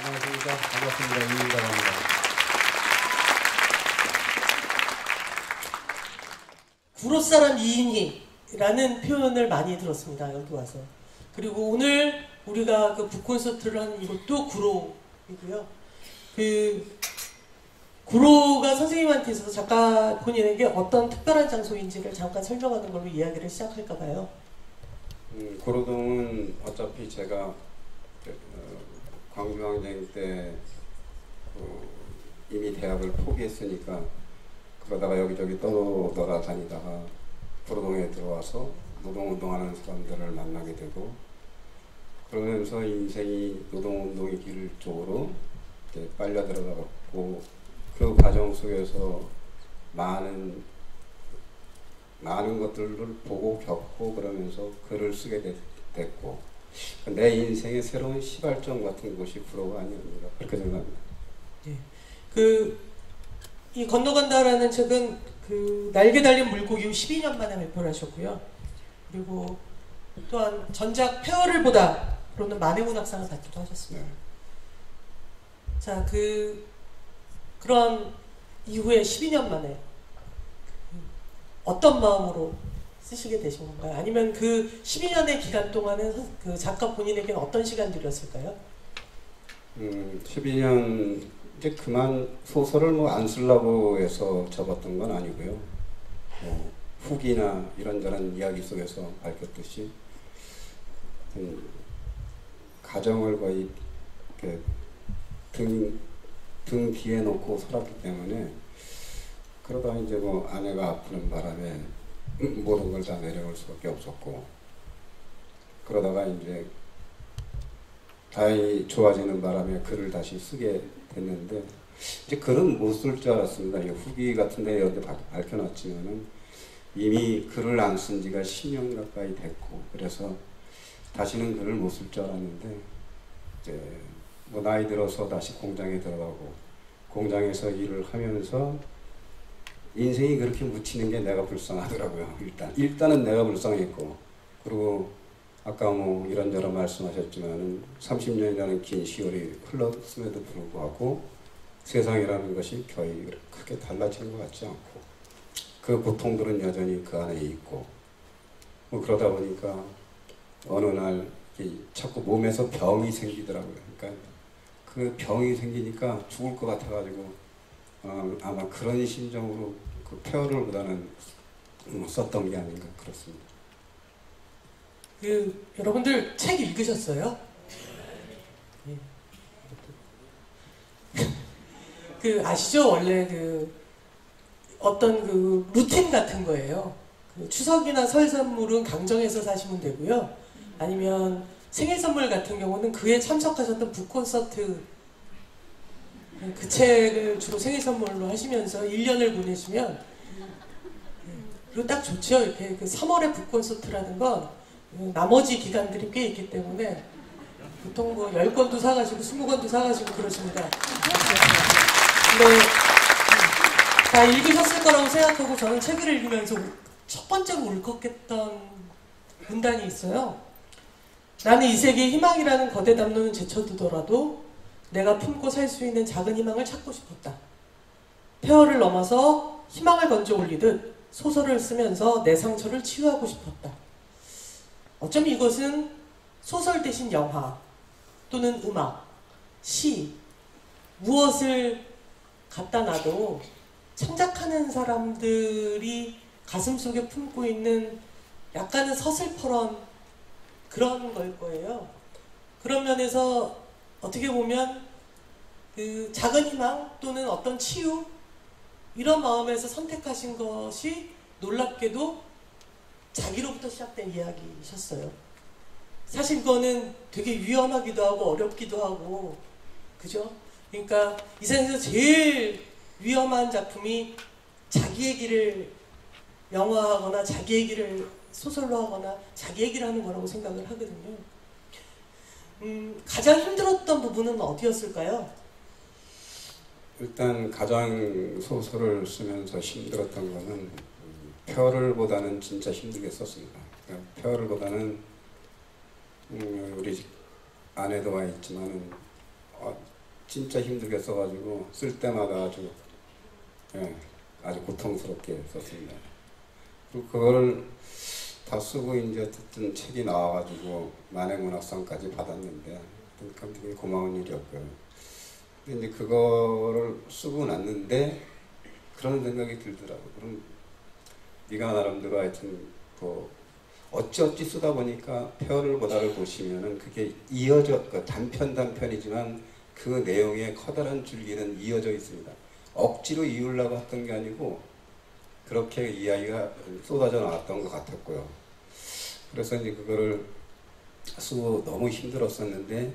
안녕하십니까. 반갑습니다. 이민이라고 합니다. 구로사람 이인희라는 표현을 많이 들었습니다. 여기 와서. 그리고 오늘 우리가 그 북콘서트를 하는 이곳도 구로이고요. 그 구로가 선생님한테 있어서 작가 본인에게 어떤 특별한 장소인지를 잠깐 설명하는 걸로 이야기를 시작할까 봐요. 구로동은 어차피 제가 광주항쟁 때 이미 대학을 포기했으니까 그러다가 여기저기 떠돌아다니다가 구로동에 들어와서 노동운동하는 사람들을 만나게 되고 그러면서 인생이 노동운동의 길 쪽으로 이렇게 빨려 들어가고 그 과정 속에서 많은 것들을 보고 겪고 그러면서 글을 쓰게 됐고 내 인생의 새로운 시발점 같은 곳이 구로가 아니었는가 그렇게 생각합니다. 네. 이 건너간다라는 책은 그 날개 달린 물고기 후 12년 만에 발표를 하셨고요. 그리고 또한 전작 폐허를 보다로는 만해문학상을 받기도 하셨습니다. 네. 자, 그런 이후에 12년 만에 어떤 마음으로 쓰시게 되신 건가요? 아니면 그 12년의 기간 동안은 그 작가 본인에게는 어떤 시간들이었을까요? 12년 이제 그만 소설을 뭐 안 쓰려고 해서 접었던 건 아니고요. 후기나 이런저런 이야기 속에서 밝혔듯이 가정을 거의 등 뒤에 놓고 살았기 때문에 그러다 이제 뭐 아내가 아프는 바람에 모든 걸 다 내려올 수밖에 없었고 그러다가 이제 다행히 좋아지는 바람에 글을 다시 쓰게 됐는데 이제 글은 못 쓸 줄 알았습니다. 후기 같은 데 여기 밝혀놨지만은 이미 글을 안 쓴 지가 10년 가까이 됐고 그래서 다시는 글을 못 쓸 줄 알았는데 이제 뭐 나이 들어서 다시 공장에 들어가고 공장에서 일을 하면서 인생이 그렇게 묻히는 게 내가 불쌍하더라고요. 일단은 내가 불쌍했고 그리고 아까 뭐 이런저런 말씀하셨지만은 30년이라는 긴 시월이 흘렀음에도 불구하고 세상이라는 것이 거의 크게 달라지는 것 같지 않고 그 고통들은 여전히 그 안에 있고 뭐 그러다 보니까 어느 날 자꾸 몸에서 병이 생기더라고요. 그러니까 그 병이 생기니까 죽을 것 같아가지고 아마 그런 심정으로 그 폐허를보다는 썼던 게 아닌가 그렇습니다. 여러분들 책 읽으셨어요? 아시죠? 원래 어떤 루틴 같은 거예요. 추석이나 설 선물은 강정에서 사시면 되고요. 아니면 생일 선물 같은 경우는 그에 참석하셨던 북콘서트 그 책을 주로 생일 선물로 하시면서 1년을 보내시면 그리고 딱 좋죠. 이렇게 3월에 북콘서트라는 건 나머지 기간들이 꽤 있기 때문에 보통 뭐 10권도 사가시고 20권도 사가시고 그러십니다. 근데 다 읽으셨을 거라고 생각하고 저는 책을 읽으면서 첫 번째로 울컥했던 문단이 있어요. 나는 이 세계에 희망이라는 거대 담론을 제쳐두더라도 내가 품고 살 수 있는 작은 희망을 찾고 싶었다. 폐허를 넘어서 희망을 건져 올리듯 소설을 쓰면서 내 상처를 치유하고 싶었다. 어쩜 이것은 소설 대신 영화 또는 음악, 시, 무엇을 갖다 놔도 창작하는 사람들이 가슴속에 품고 있는 약간은 서슬퍼런 그런 걸 거예요. 그런 면에서 어떻게 보면 작은 희망 또는 어떤 치유 이런 마음에서 선택하신 것이 놀랍게도 자기로부터 시작된 이야기셨어요. 사실 그거는 되게 위험하기도 하고 어렵기도 하고 그죠? 그러니까 이 세상에서 제일 위험한 작품이 자기 얘기를 영화하거나 자기 얘기를 소설로 하거나 자기 얘기를 하는 거라고 생각을 하거든요. 가장 힘들었던 부분은 어디였을까요? 일단 가장 소설을 쓰면서 힘들었던 거는 폐허를보다는 진짜 힘들게 썼습니다. 그러니까 폐허를보다는 우리 아내도 와 있지만은 진짜 힘들게 써가지고 쓸 때마다 아주 아주 고통스럽게 썼습니다. 그리고 그거를 다 쓰고 이제 어쨌든 책이 나와가지고 만행문학상까지 받았는데 굉장히 고마운 일이었고요. 근데 이제 그거를 쓰고 났는데 그런 생각이 들더라고요. 그럼 네가 나름대로 하여튼 뭐 어찌어찌 쓰다 보니까 폐허를 보다를 보시면은 그게 이어져 단편이지만 그 내용의 커다란 줄기는 이어져 있습니다. 억지로 이으려고 했던 게 아니고 그렇게 이야기가 쏟아져 나왔던 것 같았고요. 그래서 이제 그거를 쓰고 너무 힘들었었는데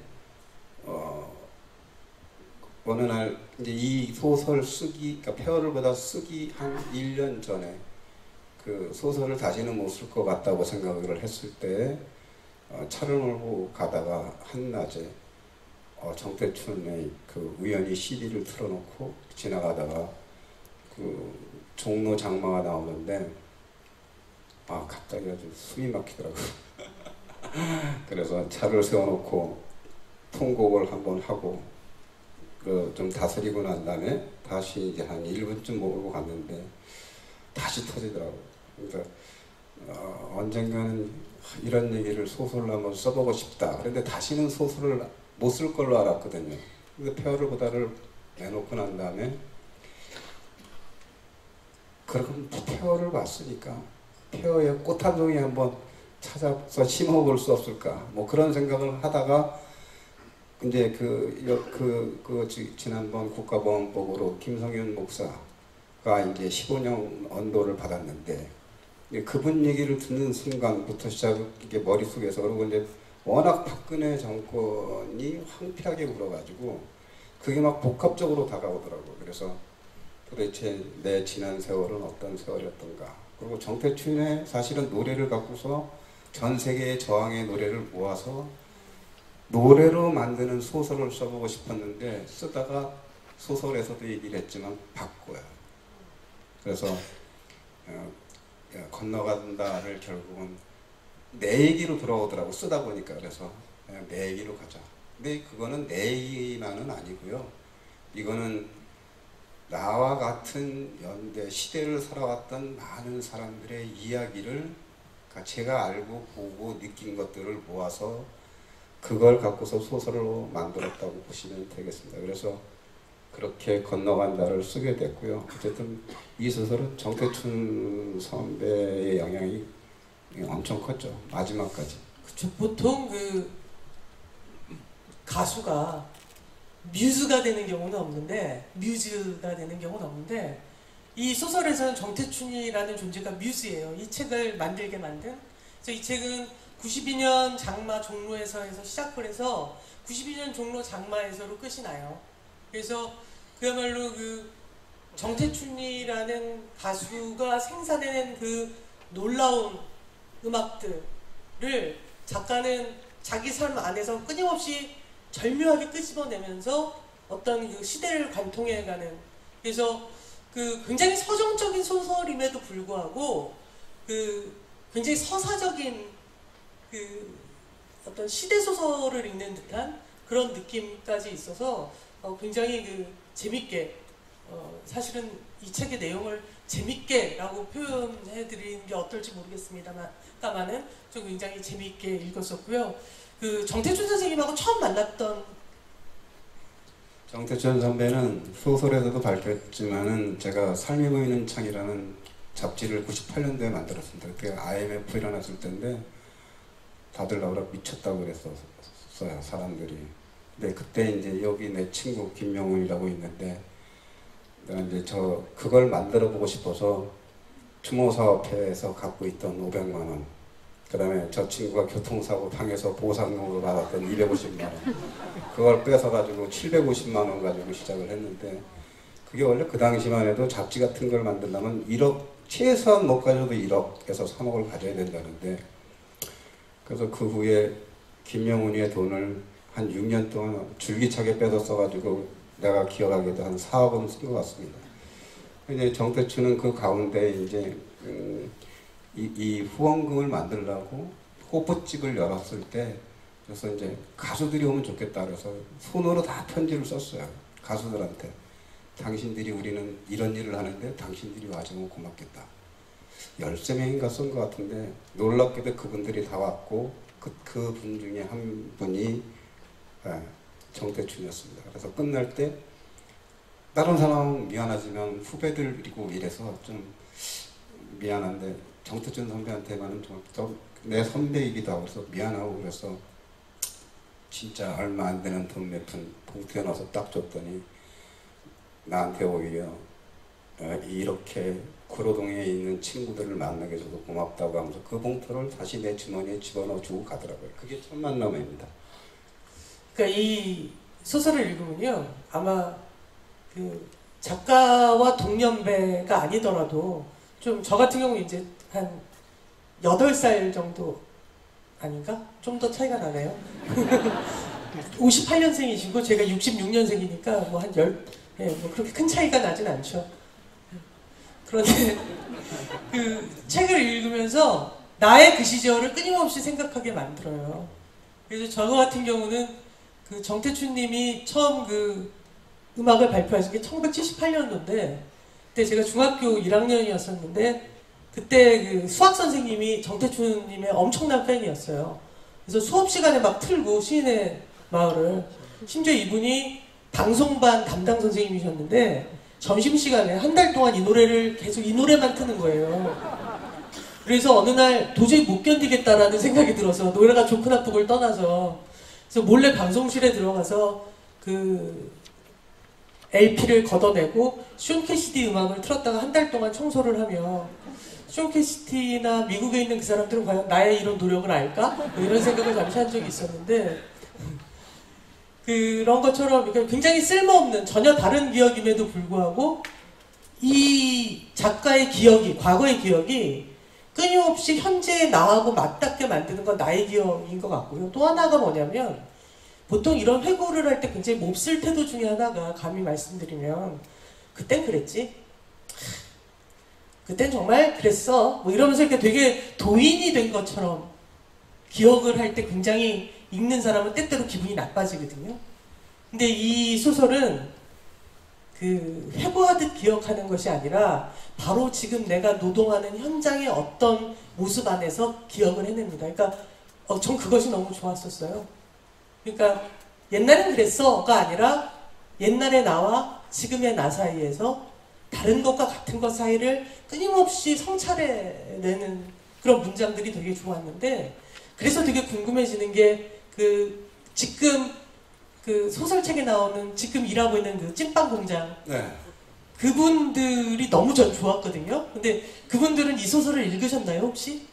어느 날 이제 이 소설 쓰기, 그러니까 폐허를 보다 쓰기 한 1년 전에 그 소설을 다시는 못 쓸 것 같다고 생각을 했을 때 차를 몰고 가다가 한낮에 정태춘의 그 우연히 CD를 틀어놓고 지나가다가 그 종로 장마가 나오는데 갑자기 아주 숨이 막히더라고요. 그래서 차를 세워놓고 통곡을 한번 하고 좀 다스리고 난 다음에 다시 이제 한 1분쯤 몰고 갔는데 다시 터지더라고요. 그러니까 언젠가는 이런 얘기를 소설로 한번 써보고 싶다. 그런데 다시는 소설을 못 쓸 걸로 알았거든요. 근데 폐허를 보다를 내놓고 난 다음에 그럼 폐허를 봤으니까 폐허의 꽃 한 송이 한번 찾아서 심어볼 수 없을까? 뭐 그런 생각을 하다가 이제 지난번 국가보안법으로 김성현 목사가 이제 15년 언도를 받았는데 그분 얘기를 듣는 순간부터 이게 머릿속에서 그리고 이제 워낙 박근혜 정권이 황폐하게 굴어가지고 그게 막 복합적으로 다가오더라고요. 그래서 도대체 내 지난 세월은 어떤 세월이었던가. 그리고 정태춘의 사실은 노래를 갖고서 전 세계의 저항의 노래를 모아서 노래로 만드는 소설을 써보고 싶었는데 쓰다가 소설에서도 얘기를 했지만 바꿔요. 그래서 건너간다를 결국은 내 얘기로 돌아오더라고 쓰다 보니까. 그래서 그냥 내 얘기로 가자. 근데 그거는 내 얘기만은 아니고요. 이거는 나와 같은 연대 시대를 살아왔던 많은 사람들의 이야기를 제가 알고 보고 느낀 것들을 모아서 그걸 갖고서 소설로 만들었다고 보시면 되겠습니다. 그래서 그렇게 건너간다를 쓰게 됐고요. 어쨌든 이 소설은 정태춘 선배의 영향이 엄청 컸죠. 마지막까지. 그쵸. 보통 그 가수가 뮤즈가 되는 경우는 없는데 이 소설에서는 정태춘이라는 존재가 뮤즈예요. 이 책을 만들게 만든. 그래서 이 책은 92년 장마 종로에서 해서 시작을 해서 92년 종로 장마에서로 끝이 나요. 그래서 그야말로 그 정태춘이라는 가수가 생산해낸 그 놀라운 음악들을 작가는 자기 삶 안에서 끊임없이 절묘하게 끄집어내면서 어떤 그 시대를 관통해가는, 그래서 그 굉장히 서정적인 소설임에도 불구하고 그 굉장히 서사적인 그 어떤 시대 소설을 읽는 듯한 그런 느낌까지 있어서 굉장히 그 재밌게 사실은 이 책의 내용을 재밌게라고 표현해드리는 게 어떨지 모르겠습니다만은 좀 굉장히 재밌게 읽었었고요. 그 정태춘 선생님하고 처음 만났던 정태춘 선배는 소설에서도 밝혔지만은 제가 삶이 보이는 창이라는 잡지를 98년도에 만들었습니다. 그때 IMF 일어났을 때인데 다들 나보다 미쳤다고 그랬었어요, 사람들이. 근데 그때 이제 여기 내 친구 김명훈이라고 있는데 내가 이제 그걸 만들어 보고 싶어서 추모사업회에서 갖고 있던 500만 원, 그 다음에 저 친구가 교통사고 당해서 보상금으로 받았던 250만 원, 그걸 뺏어가지고 750만 원 가지고 시작을 했는데, 그게 원래 그 당시만 해도 잡지 같은 걸 만들려면 1억, 최소한 못 가져도 1억에서 3억을 가져야 된다는데, 그래서 그 후에 김명훈이의 돈을 한 6년 동안 줄기차게 뺏어 써가지고 내가 기억하기에도 한 4억은 쓴 것 같습니다. 이제 정태춘은 그 가운데 이제 이 후원금을 만들려고 호프집을 열었을 때 그래서 이제 가수들이 오면 좋겠다 그래서 손으로 다 편지를 썼어요. 가수들한테. 당신들이 우리는 이런 일을 하는데 당신들이 와주면 고맙겠다. 13명인가 쓴 것 같은데 놀랍게도 그분들이 다 왔고 그분 중에 한 분이 정태춘이었습니다. 그래서 끝날 때 다른 사람은 미안하지만 후배들이고 이래서 좀 미안한데 정태춘 선배한테만은 좀 내 선배이기도 하고 그래서 미안하고 그래서 진짜 얼마 안 되는 돈 몇 푼 봉투에 넣어서 딱 줬더니 나한테 오히려 이렇게 구로동에 있는 친구들을 만나게 해줘서 고맙다고 하면서 그 봉투를 다시 내 주머니에 집어넣어 주고 가더라고요. 그게 첫 만남입니다. 그러니까 이 소설을 읽으면요, 아마 그 작가와 동년배가 아니더라도 좀 저 같은 경우 이제 한 8살 정도 아닌가? 좀 더 차이가 나네요. 58년생이시고 제가 66년생이니까 뭐 한 뭐 그렇게 큰 차이가 나진 않죠. 그런데 그 책을 읽으면서 나의 그 시절을 끊임없이 생각하게 만들어요. 그래서 저 같은 경우는 그 정태춘 님이 처음 그 음악을 발표하신 게 1978년도인데 그때 제가 중학교 1학년이었었는데 그때 그 수학 선생님이 정태춘 님의 엄청난 팬이었어요. 그래서 수업 시간에 막 틀고 시인의 마을을 심지어 이분이 방송반 담당 선생님이셨는데 점심시간에 한 달 동안 이 노래를 계속 이 노래만 트는 거예요. 그래서 어느 날 도저히 못 견디겠다라는 생각이 들어서 노래가 좋고 나쁘고를 떠나서 그래서 몰래 방송실에 들어가서 그 LP를 걷어내고 숀 캐시디 음악을 틀었다가 한 달 동안 청소를 하며 숀 캐시디나 미국에 있는 그 사람들은 과연 나의 이런 노력을 알까? 뭐 이런 생각을 잠시 한 적이 있었는데 그런 것처럼 굉장히 쓸모없는 전혀 다른 기억임에도 불구하고 이 작가의 기억이, 과거의 기억이 끊임없이 현재의 나하고 맞닿게 만드는 건 나의 기억인 것 같고요. 또 하나가 뭐냐면 보통 이런 회고를 할 때 굉장히 몹쓸 태도 중에 하나가 감히 말씀드리면 그땐 그랬지? 그땐 정말 그랬어? 뭐 이러면서 이렇게 되게 도인이 된 것처럼 기억을 할 때 굉장히 읽는 사람은 때때로 기분이 나빠지거든요. 근데 이 소설은 그 회고하듯 기억하는 것이 아니라 바로 지금 내가 노동하는 현장의 어떤 모습 안에서 기억을 해냅니다. 그러니까 전 그것이 너무 좋았었어요. 그러니까 옛날엔 그랬어가 아니라 옛날의 나와 지금의 나 사이에서 다른 것과 같은 것 사이를 끊임없이 성찰해내는 그런 문장들이 되게 좋았는데 그래서 되게 궁금해지는 게 그 지금 그 소설책에 나오는 지금 일하고 있는 그 찐빵 공장 그분들이 너무 전 좋았거든요. 근데 그분들은 이 소설을 읽으셨나요 혹시?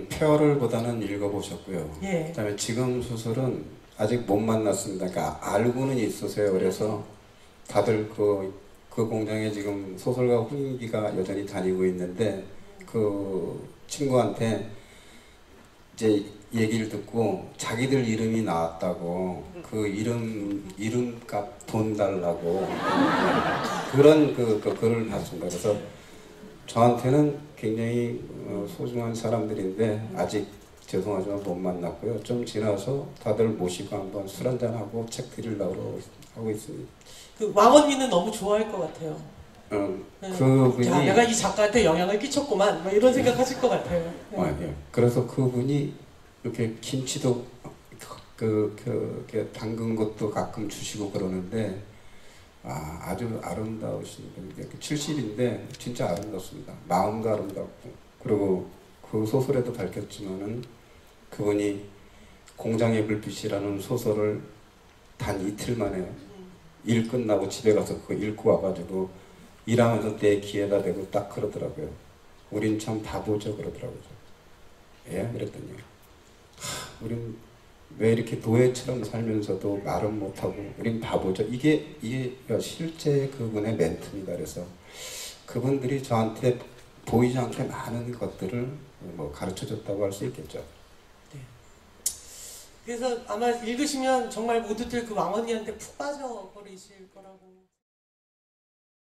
페어를보다는 읽어보셨고요. 예. 그다음에 지금 소설은 아직 못 만났습니다. 그러니까 알고는 있으세요. 그래서 다들 그 공장에 지금 소설가 훈기가 여전히 다니고 있는데 그 친구한테 이제 얘기를 듣고 자기들 이름이 나왔다고 그 이름값 돈 달라고 그런 그 글을 봤습니다. 그래서 저한테는 굉장히 소중한 사람들인데 아직 죄송하지만 못 만났고요. 좀 지나서 다들 모시고 한번 술 한잔하고 책 드리려고 하고 있습니다. 그 왕언니는 너무 좋아할 것 같아요. 그분이 야, 내가 이 작가한테 영향을 끼쳤구만 뭐 이런 생각하실 것 같아요. 예. 그래서 그분이 이렇게 김치도 담근 것도 가끔 주시고 그러는데 아주 아름다우신 분인데 70인데 진짜 아름답습니다. 마음도 아름답고 그리고 그 소설에도 밝혔지만은 그분이 공장의 불빛이라는 소설을 단 이틀 만에 일 끝나고 집에 가서 그거 읽고 와가지고 일하면서 내 귀에다 대고 딱 그러더라고요. 우린 참 바보죠 그러더라고요. 예? 그랬더니 우린 왜 이렇게 노예처럼 살면서도 말은 못하고 우린 바보죠. 이게 실제 그분의 멘트입니다. 그래서 그분들이 저한테 보이지 않게 많은 것들을 뭐 가르쳐줬다고 할 수 있겠죠. 네. 그래서 아마 읽으시면 정말 모두들 그 왕언니한테 푹 빠져버리실 거라고